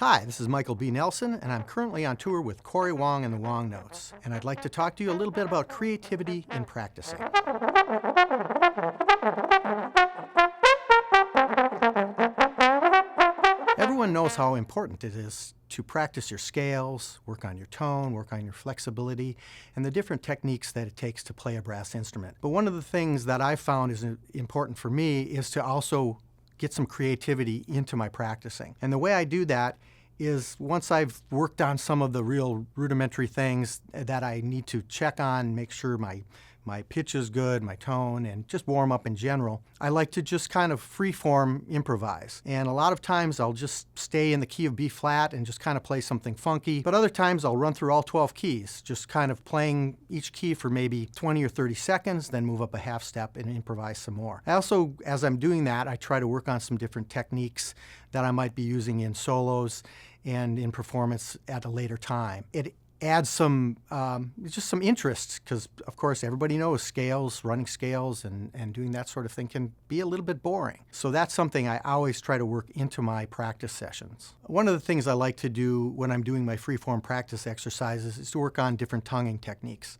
Hi, this is Michael B. Nelson, and I'm currently on tour with Cory Wong and the Wongnotes, and I'd like to talk to you a little bit about creativity in practicing. Everyone knows how important it is to practice your scales, work on your tone, work on your flexibility, and the different techniques that it takes to play a brass instrument. But one of the things that I've found is important for me is to also get some creativity into my practicing. And the way I do that is once I've worked on some of the real rudimentary things that I need to check on, make sure my pitch is good, my tone, and just warm up in general, I like to just kind of free-form improvise. And a lot of times I'll just stay in the key of B flat and just kind of play something funky. But other times I'll run through all 12 keys, just kind of playing each key for maybe 20 or 30 seconds, then move up a half step and improvise some more. I also, as I'm doing that, I try to work on some different techniques that I might be using in solos and in performance at a later time. It adds some, just some interest, because of course everybody knows scales, running scales and doing that sort of thing can be a little bit boring. So that's something I always try to work into my practice sessions. One of the things I like to do when I'm doing my free-form practice exercises is to work on different tonguing techniques.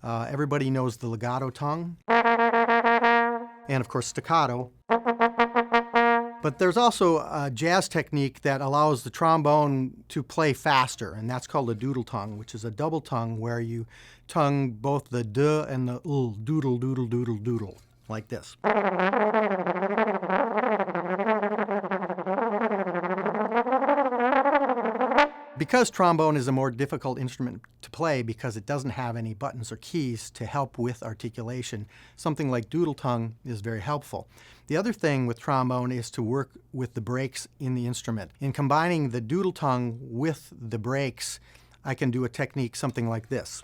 Everybody knows the legato tongue, and of course staccato. But there's also a jazz technique that allows the trombone to play faster, and that's called a doodle tongue, which is a double tongue where you tongue both the d and the l, doodle, doodle, doodle, doodle, like this. Because trombone is a more difficult instrument to play because it doesn't have any buttons or keys to help with articulation, something like doodle tongue is very helpful. The other thing with trombone is to work with the breaks in the instrument. In combining the doodle tongue with the breaks, I can do a technique something like this.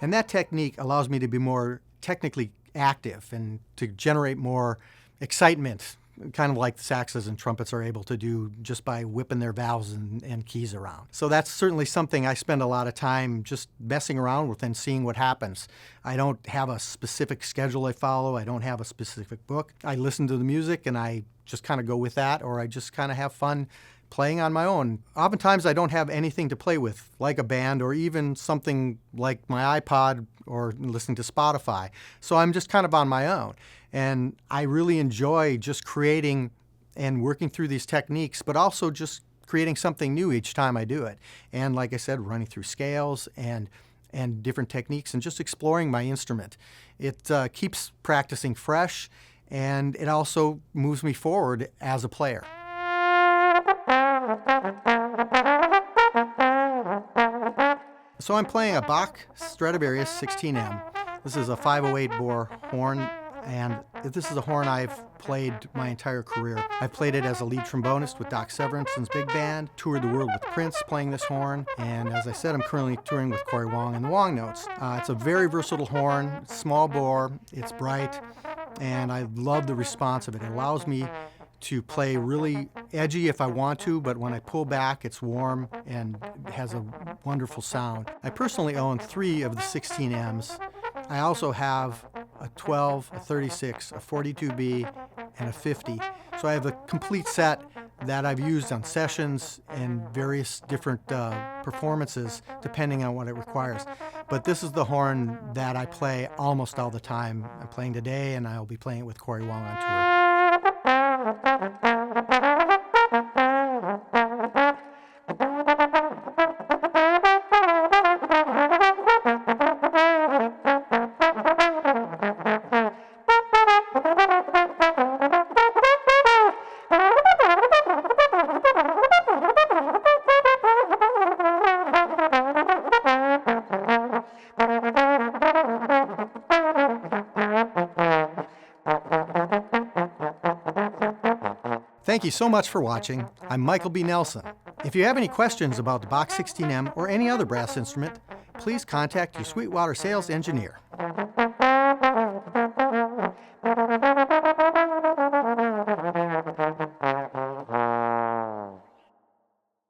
And that technique allows me to be more technically active and to generate more excitement, kind of like the saxes and trumpets are able to do just by whipping their valves and keys around. So that's certainly something I spend a lot of time just messing around with and seeing what happens. I don't have a specific schedule I follow. I don't have a specific book. I listen to the music and I just kind of go with that, or I just kind of have fun playing on my own. Oftentimes I don't have anything to play with, like a band or even something like my iPod or listening to Spotify. So I'm just kind of on my own. And I really enjoy just creating and working through these techniques, but also just creating something new each time I do it. And like I said, running through scales and different techniques and just exploring my instrument. It keeps practicing fresh, and it also moves me forward as a player. So I'm playing a Bach Stradivarius 16M. This is a 508 bore horn, and this is a horn I've played my entire career. I've played it as a lead trombonist with Doc Severinson's big band, toured the world with Prince playing this horn, and as I said, I'm currently touring with Cory Wong and the Wongnotes. It's a very versatile horn, small bore, it's bright, and I love the response of it. It allows me to play really edgy if I want to, but when I pull back, it's warm and has a wonderful sound. I personally own 3 of the 16Ms. I also have a 12, a 36, a 42B, and a 50. So I have a complete set that I've used on sessions and various different performances, depending on what it requires. But this is the horn that I play almost all the time. I'm playing today, and I'll be playing it with Cory Wong on tour. Thank you so much for watching. I'm Michael B. Nelson. If you have any questions about the Bach 16M or any other brass instrument, please contact your Sweetwater sales engineer.